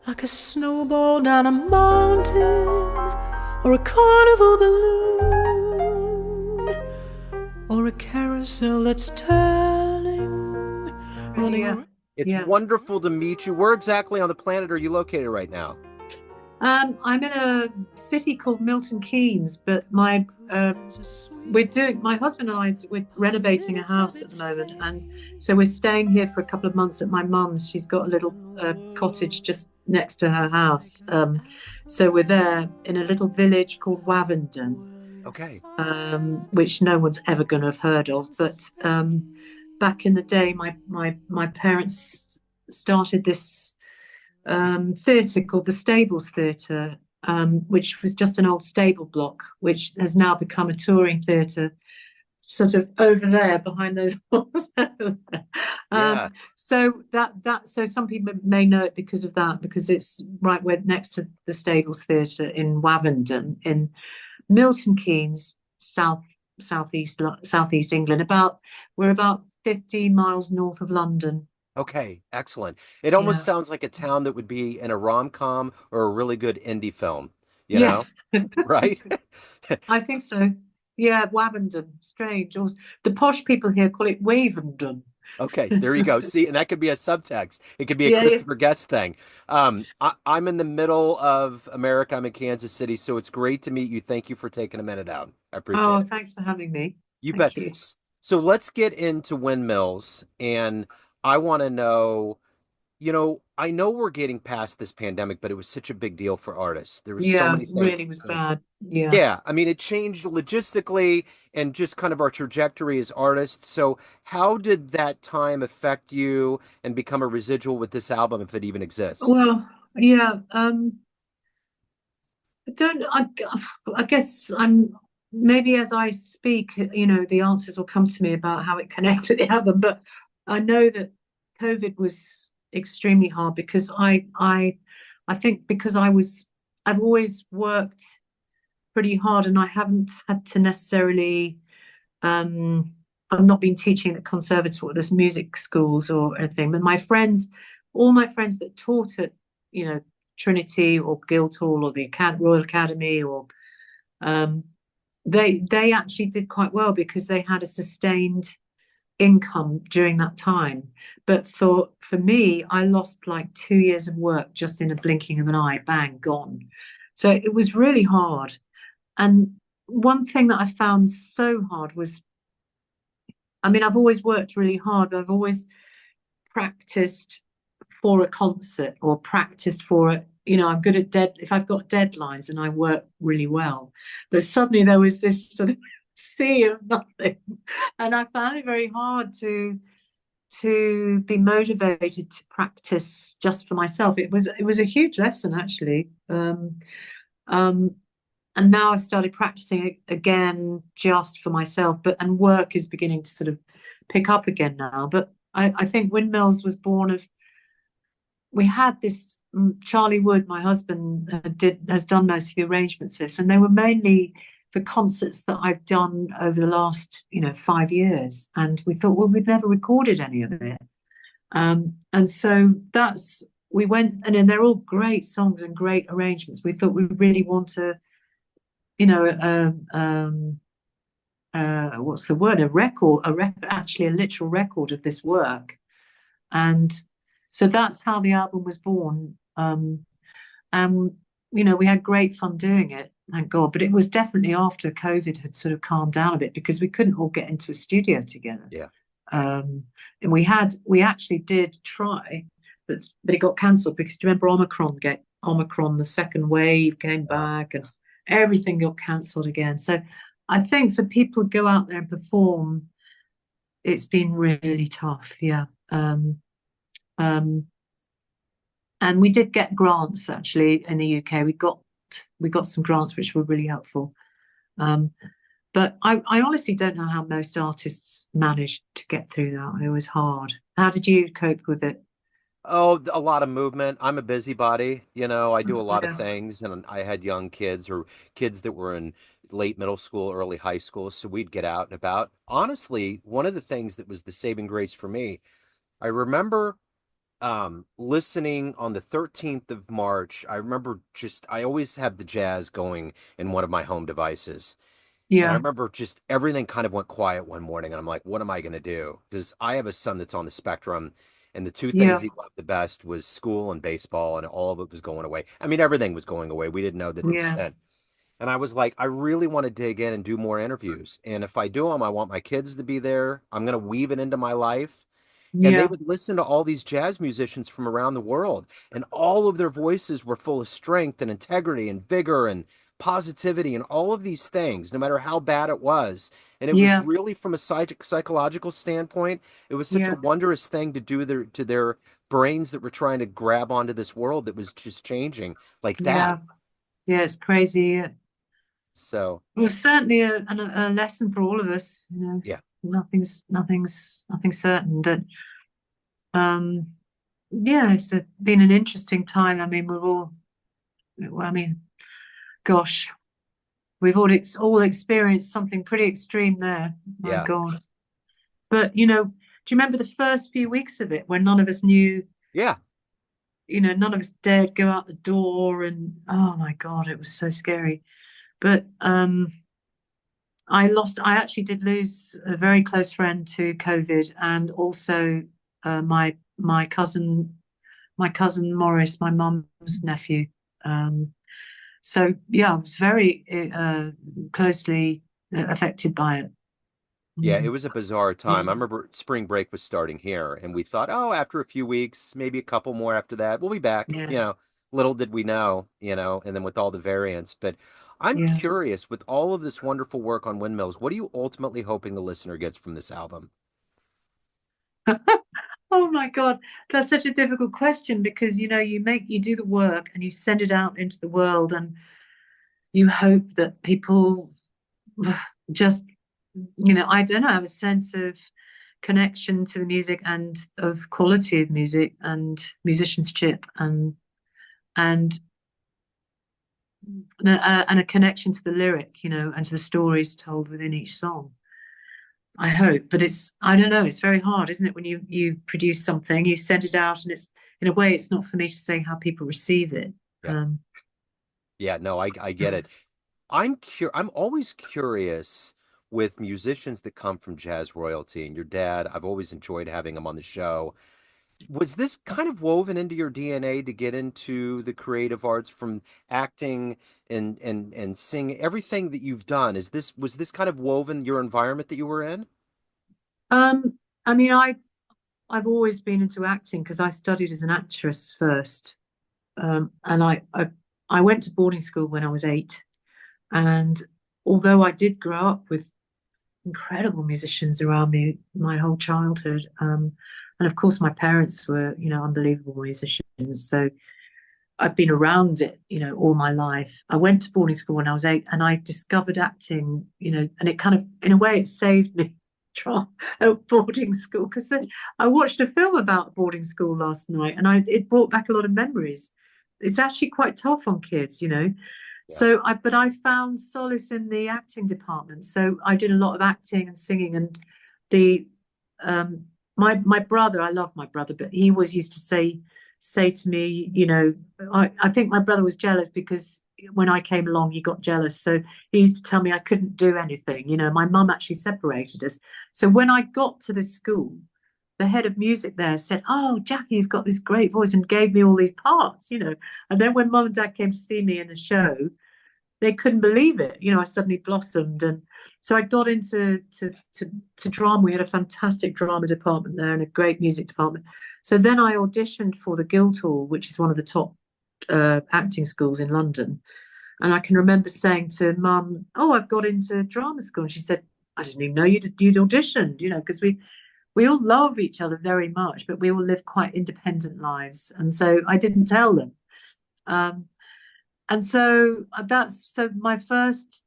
like a snowball down a mountain or a carnival balloon or a carousel that's turning, running. Yeah. It's Yeah. wonderful to meet you. Where exactly on the planet are you located right now? I'm in a city called Milton Keynes, but my husband and we're renovating a house at the moment, and so we're staying here for a couple of months at my mum's. She's got a little cottage just next to her house, so we're there in a little village called Wavendon, Okay. which no one's ever going to have heard of. But back in the day, my parents started this theatre called the Stables Theatre, which was just an old stable block, which has now become a touring theatre, sort of over there behind those walls. Yeah. So so some people may know it because of that, because it's right where next to the Stables Theatre in Wavendon in Milton Keynes, southeast England. We're about 15 miles north of London. Okay, excellent. It almost Yeah. sounds like a town that would be in a rom-com or a really good indie film, you Yeah. know? Right? I think so. Yeah, Wavendon. Strange. Or the posh people here call it Wavendon. Okay, there you go. See, and that could be a subtext. It could be a Yeah, yeah. Christopher Guest thing. I'm in the middle of America. I'm in Kansas City, so it's great to meet you. Thank you for taking a minute out. I appreciate Oh, it. thanks for having me. You Thank bet. you. So let's get into windmills, and I want to know, I know we're getting past this pandemic, but it was such a big deal for artists. There was so Yeah, many things. really was bad. Yeah. Yeah, I mean, it changed logistically and just kind of our trajectory as artists. So, how did that time affect you and become a residual with this album, if it even exists? Well, yeah. I don't. I guess I'm maybe as I speak, the answers will come to me about how it connects with the album. But I know that COVID was extremely hard because I think because I've always worked pretty hard, and I haven't had to necessarily. I've not been teaching at conservatoire, there's music schools or anything. But all my friends that taught at, Trinity or Guildhall or the Royal Academy, or they actually did quite well because they had a sustained income during that time. But for me, I lost like 2 years of work just in a blinking of an eye, bang, gone. So it was really hard. And one thing that I found so hard was, I mean, I've always worked really hard, but I've always practiced for a concert or practiced for a, I'm good at if I've got deadlines, and I work really well. But suddenly there was this sort of sea of nothing. And I found it very hard to be motivated to practice just for myself. It was a huge lesson, actually. And now I've started practicing again just for myself, and work is beginning to sort of pick up again now. But I think Windmills was born of, we had this, Charlie Wood, my husband, has done most of the arrangements for this, and they were mainly for concerts that I've done over the last 5 years. And we thought, well, we've never recorded any of it, and so we went, and then they're all great songs and great arrangements. We thought we really want to, what's the word? A record, actually a literal record of this work. And so that's how the album was born. And, we had great fun doing it, thank God. But it was definitely after COVID had sort of calmed down a bit, because we couldn't all get into a studio together. Yeah. And we actually did try, but it got cancelled because, do you remember Omicron, the second wave came back, and everything got cancelled again. So I think for people to go out there and perform, it's been really tough. Yeah. And we did get grants, actually, in the UK. We got some grants which were really helpful. But I honestly don't know how most artists managed to get through that. It was hard. How did you cope with it? Oh, a lot of movement. I'm a busybody. I do a lot of Yeah. things, and I had young kids or kids that were in late middle school, early high school, so we'd get out and about. Honestly, one of the things that was the saving grace for me, I remember listening on the 13th of March. I remember I always have the jazz going in one of my home devices. And I Yeah, remember just everything kind of went quiet one morning, and I'm like, what am I going to do? Because I have a son that's on the spectrum, and the two things yeah, he loved the best was school and baseball, and all of it was going away. I mean, everything was going away. We didn't know the yeah, extent. And I was like, I really want to dig in and do more interviews. And if I do them, I want my kids to be there. I'm going to weave it into my life. And they yeah, would listen to all these jazz musicians from around the world, and all of their voices were full of strength and integrity and vigor and positivity and all of these things, no matter how bad it was. And it was yeah, really, from a psychological standpoint, it was such a yeah, wondrous thing to do to their brains that were trying to grab onto this world that was just changing like that. yeah, yeah. It's crazy. Yeah. So, Well, certainly a lesson for all of us. yeah. Nothing's certain, but um, yeah, been an interesting time. I mean, well, I mean, gosh, we've all experienced something pretty extreme there. My Yeah. God. But do you remember the first few weeks of it when none of us knew, Yeah. none of us dared go out the door, and oh my God, it was so scary. But I actually did lose a very close friend to COVID, and also my cousin Morris, my mum's nephew. Um, so yeah, I was very closely affected by it. Yeah, it Mm. was a bizarre time. I remember spring break was starting here, and we thought, oh, after a few weeks, maybe a couple more after that, we'll be back. Yeah, Little did we know, and then with all the variants. But I'm yeah. curious, with all of this wonderful work on Windmills, what are you ultimately hoping the listener gets from this album? Oh my God, that's such a difficult question because you do the work and you send it out into the world, and you hope that people just I don't know, have a sense of connection to the music and of quality of music and musicianship, and and a connection to the lyric, and to the stories told within each song. I hope, but I don't know, it's very hard, isn't it? When you produce something, you send it out, and it's in a way, it's not for me to say how people receive it. Yeah. Um, Yeah, no, I get it. I'm always curious with musicians that come from jazz royalty, and your dad, I've always enjoyed having him on the show. Was this kind of woven into your DNA to get into the creative arts, from acting and singing, everything that you've done? Was this kind of woven your environment that you were in? um, I mean, I've always been into acting because I studied as an actress first, and I went to boarding school when I was 8, and although I did grow up with incredible musicians around me my whole childhood, and of course my parents were unbelievable musicians, so I've been around it all my life. I went to boarding school when I was 8, and I discovered acting, and it kind of, in a way, it saved me from boarding school, because then I watched a film about boarding school last night, and it brought back a lot of memories. It's actually quite tough on kids. Yeah. But I found solace in the acting department. So I did a lot of acting and singing, and the my brother, I love my brother, but he always used to say to me, I think my brother was jealous because when I came along, he got jealous. So he used to tell me I couldn't do anything. My mum actually separated us. So when I got to the school, the head of music there said, "Oh, Jacqui, you've got this great voice," and gave me all these parts. And then when mum and dad came to see me in the show, they couldn't believe it. I suddenly blossomed, and so I got into to drama. We had a fantastic drama department there and a great music department. So then I auditioned for the Guildhall, which is one of the top acting schools in London. And I can remember saying to mum, "Oh, I've got into drama school," and she said, "I didn't even know you'd auditioned," because we all love each other very much, but we all live quite independent lives, and so I didn't tell them. Um, and so my first,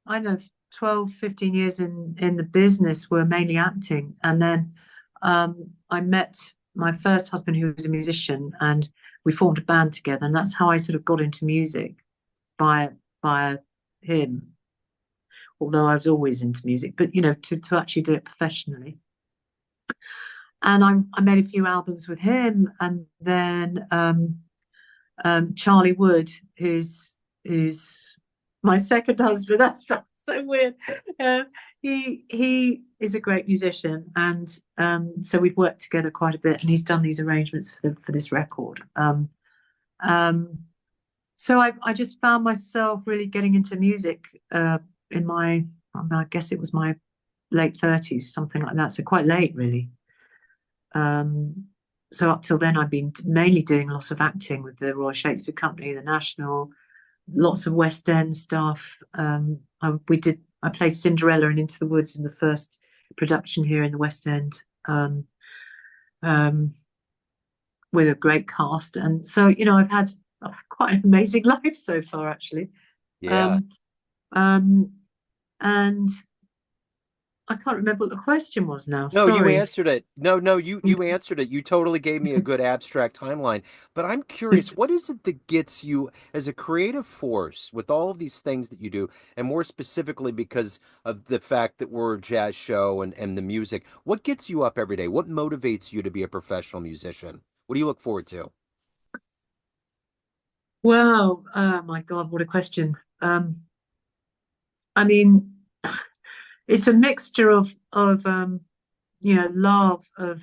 I don't know, 12, 15 years in the business were mainly acting. And then I met my first husband, who was a musician, and we formed a band together. And that's how I sort of got into music, by him, although I was always into music, but to actually do it professionally. and I made a few albums with him, and then Charlie Wood, who's my second husband. That sounds so weird. He is a great musician, and so we've worked together quite a bit, and he's done these arrangements for this record. So I just found myself really getting into music in my, I guess it was my late 30s, something like that. So quite late, really. So up till then, I've been mainly doing a lot of acting with the Royal Shakespeare Company, the National, lots of West End stuff. I played Cinderella in Into the Woods in the first production here in the West End, with a great cast. And so, I've had quite an amazing life so far, actually. Yeah. And I can't remember what the question was now. No, you Sorry. answered it. No, you answered it. You totally gave me a good abstract timeline. But I'm curious, what is it that gets you as a creative force with all of these things that you do, and more specifically because of the fact that we're a jazz show and the music, what gets you up every day? What motivates you to be a professional musician? What do you look forward to? Wow. Oh my God, what a question. I mean, it's a mixture of love of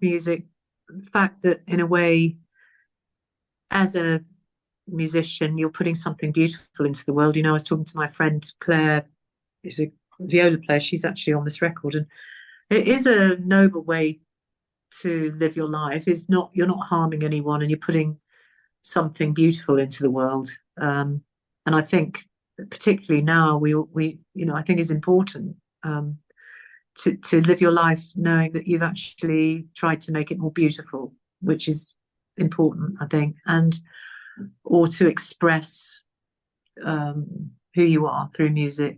music, the fact that in a way, as a musician, you're putting something beautiful into the world. I was talking to my friend Claire, who's a viola player. She's actually on this record, and it is a noble way to live your life. You're not harming anyone, and you're putting something beautiful into the world. And I think particularly now I think it's important to live your life knowing that you've actually tried to make it more beautiful, which is important, I think, or to express who you are through music.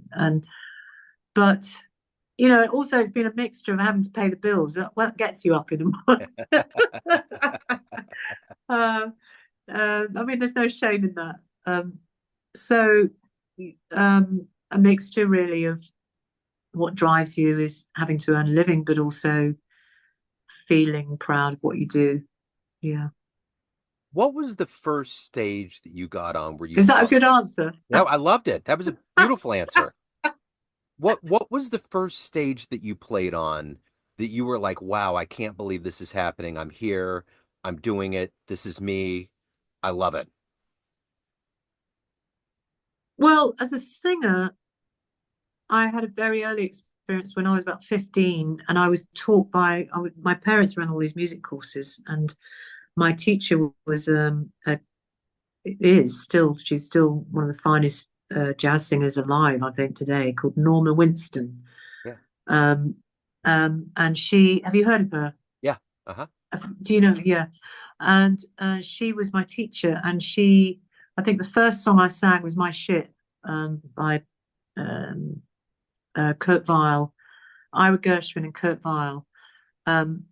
But also it's been a mixture of having to pay the bills. That gets you up in the morning. I mean, there's no shame in that. So a mixture really of what drives you is having to earn a living, but also feeling proud of what you do. Yeah. What was the first stage that you got on where you Is that a thought, good answer? no, I loved it. That was a beautiful answer. What was the first stage that you played on that you were like, wow, I can't believe this is happening. I'm here. I'm doing it. This is me. I love it. Well, as a singer, I had a very early experience when I was about 15, and I was taught my parents ran all these music courses, and my teacher was she's still one of the finest jazz singers alive, I think, today, called Norma Winston. Yeah. And have you heard of her? Yeah. Uh-huh. Do you know? Yeah. And she was my teacher, and I think the first song I sang was My Ship, by Kurt Weill, Ira Gershwin and Kurt Weill. And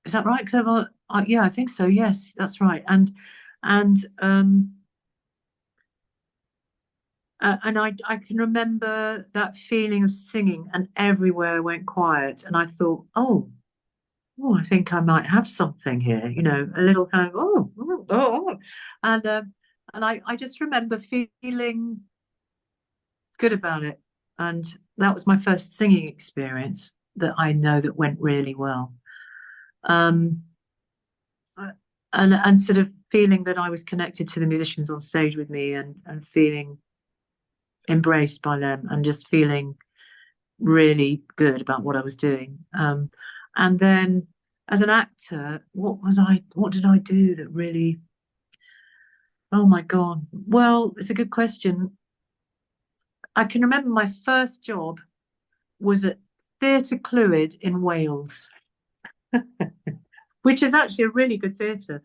is that right, Kurt Weill? Yeah, I think so. Yes, that's right. And I can remember that feeling of singing, and everywhere went quiet, and I thought, oh, I think I might have something here, a little kind of and I just remember feeling good about it, and that was my first singing experience that I know that went really well. And sort of feeling that I was connected to the musicians on stage with me, and feeling embraced by them, and just feeling really good about what I was doing. And then as an actor, what did I do that really, oh my God. Well, it's a good question. I can remember my first job was at Theatre Clwyd in Wales, which is actually a really good theatre.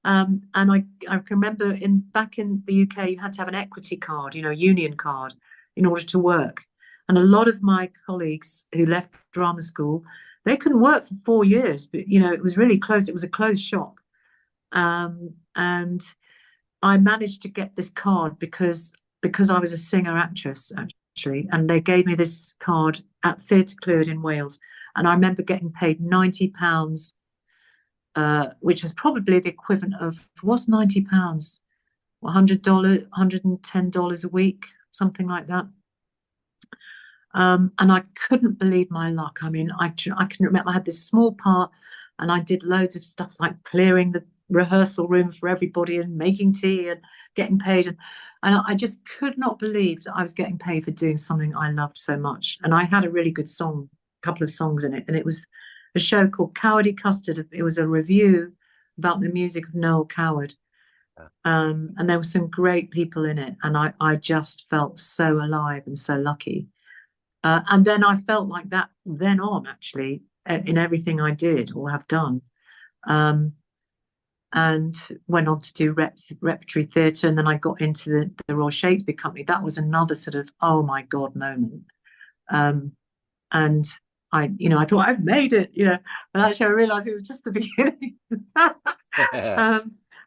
And I can remember back in the UK, you had to have an equity card, a union card, in order to work. And a lot of my colleagues who left drama school, they couldn't work for 4 years, but it was really close. It was a closed shop. And I managed to get this card because I was a singer actress, actually, and they gave me this card at Theatre Clwyd in Wales. And I remember getting paid £90, which was probably the equivalent of, what's £90? $100, $110 a week, something like that. And I couldn't believe my luck. I mean, I can remember I had this small part, and I did loads of stuff like clearing the rehearsal room for everybody and making tea and getting paid. And I just could not believe that I was getting paid for doing something I loved so much. And I had a really good song, a couple of songs in it. And it was a show called Cowardy Custard. It was a review about the music of Noel Coward. And there were some great people in it. And I just felt so alive and so lucky. And then I felt like that then on, actually, in everything I did or have done. And went on to do repertory theatre, and then I got into the Royal Shakespeare Company. That was another sort of, oh my God moment. And I thought I've made it, but actually I realised it was just the beginning.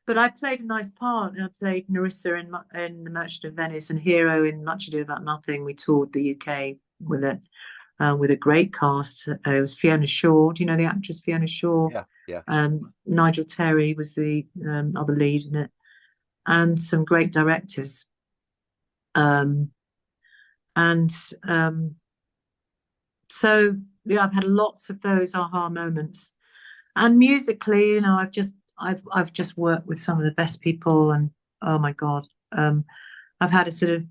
But I played a nice part. I played Nerissa in The Merchant of Venice and Hero in Much Ado About Nothing. We toured the UK with it. With a great cast. It was Fiona Shaw. Do you know the actress Fiona Shaw? Yeah. Nigel Terry was the other lead in it, and some great directors. So yeah, I've had lots of those aha moments. And musically, I've just worked with some of the best people, and oh my God, I've had a sort of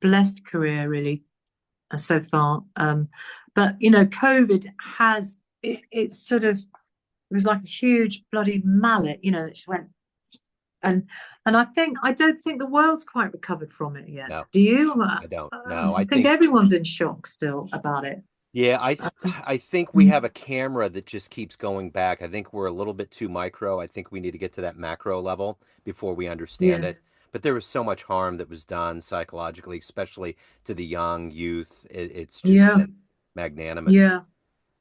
blessed career really. So far, but COVID has it sort of, it was like a huge bloody mallet, that just went, and I don't think the world's quite recovered from it yet. No, do you? I don't. No, I think everyone's in shock still about it. Yeah, I think we have a camera that just keeps going back. I think we're a little bit too micro. I think we need to get to that macro level before we understand it. But there was so much harm that was done psychologically, especially to the young youth. It's just been magnanimous. Yeah.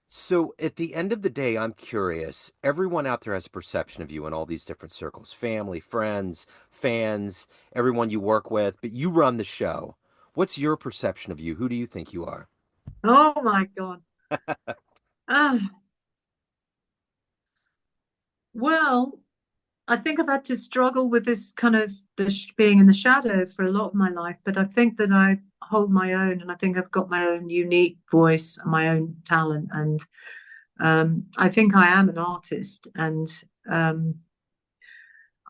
So at the end of the day, I'm curious. Everyone out there has a perception of you in all these different circles, family, friends, fans, everyone you work with, but you run the show. What's your perception of you? Who do you think you are? Oh my God. Well, I think I've had to struggle with this kind of being in the shadow for a lot of my life, but I think that I hold my own, and I think I've got my own unique voice and my own talent, and I think I am an artist, and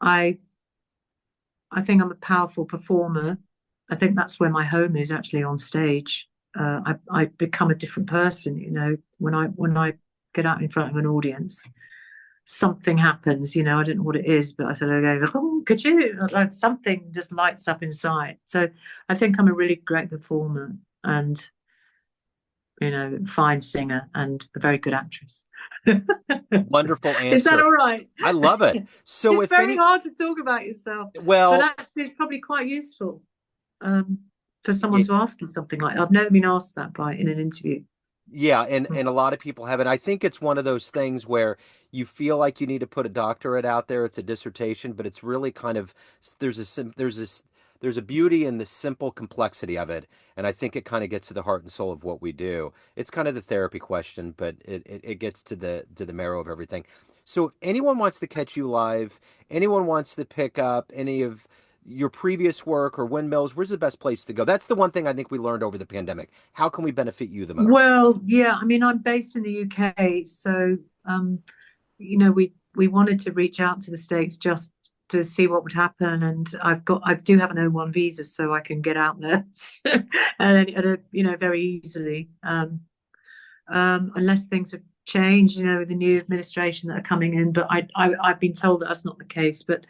I think I'm a powerful performer. I think that's where my home is, actually, on stage. I become a different person, when I get out in front of an audience. Something happens, I don't know what it is, but I said, oh, could you? Like something just lights up inside. So I think I'm a really great performer, and fine singer, and a very good actress. Wonderful answer. Is that all right? I love it. So it's very hard to talk about yourself. Well, but actually it's probably quite useful for someone to ask you something like that. I've never been asked that in an interview. Yeah, and a lot of people have it. I think it's one of those things where you feel like you need to put a doctorate out there. It's a dissertation, but it's really kind of, there's a beauty in the simple complexity of it, and I think it kind of gets to the heart and soul of what we do. It's kind of the therapy question, but it gets to the marrow of everything. So if anyone wants to catch you live, anyone wants to pick up any of your previous work or Windmills, where's the best place to go? That's the one thing I think we learned over the pandemic. How can we benefit you the most? Well, yeah, I mean, I'm based in the UK, so we wanted to reach out to the States just to see what would happen, and I do have an O1 visa, so I can get out there and very easily, unless things have changed, with the new administration that are coming in. But I've been told that that's not the case. But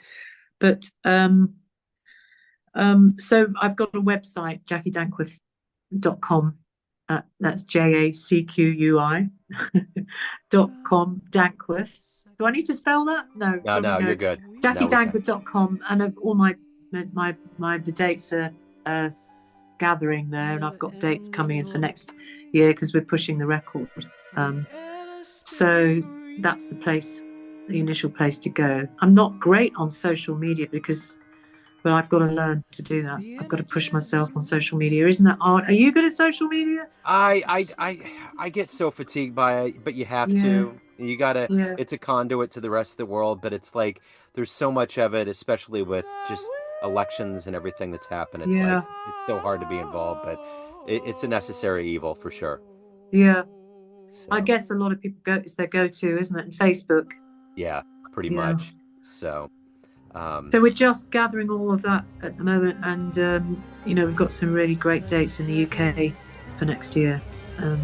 so I've got a website, JacquiDankworth.com. That's JACQUI.com, Dankworth. Do I need to spell that? No, you're good. JacquiDankworth.com, and all my the dates are gathering there, and I've got dates coming in for next year because we're pushing the record. So that's the initial place to go. I'm not great on social media because but I've got to learn to do that. I've got to push myself on social media. Isn't that hard? Are you good at social media? I get so fatigued by it, but you have Yeah, to. You gotta, yeah, it's a conduit to the rest of the world, but it's like there's so much of it, especially with just elections and everything that's happened. It's like yeah, it's so hard to be involved, but it's a necessary evil for sure. yeah. I So guess a lot of people go, it's their go-to, isn't it? And Facebook. yeah, pretty Yeah. much. So um, So we're just gathering all of that at the moment, and we've got some really great dates in the UK for next year. Um,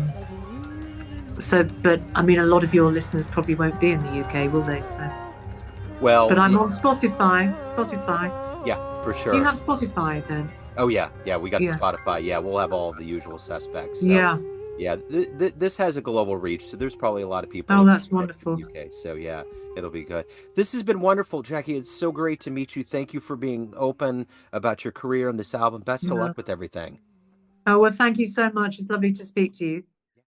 but I mean, a lot of your listeners probably won't be in the UK, will they? So, but well, I'm on Spotify. Spotify. yeah, for Do you sure. have Spotify then? Oh yeah, yeah, we got the Yeah, Spotify. Yeah, we'll have all of the usual suspects. So yeah. yeah, this has a global reach, so there's probably a lot of people Oh, in that's the wonderful. UK. So yeah, it'll be good. This has been wonderful, Jacqui. It's so great to meet you. Thank you for being open about your career and this album. Best of Yeah. luck with everything. Oh well, thank you so much. It's lovely to speak to you.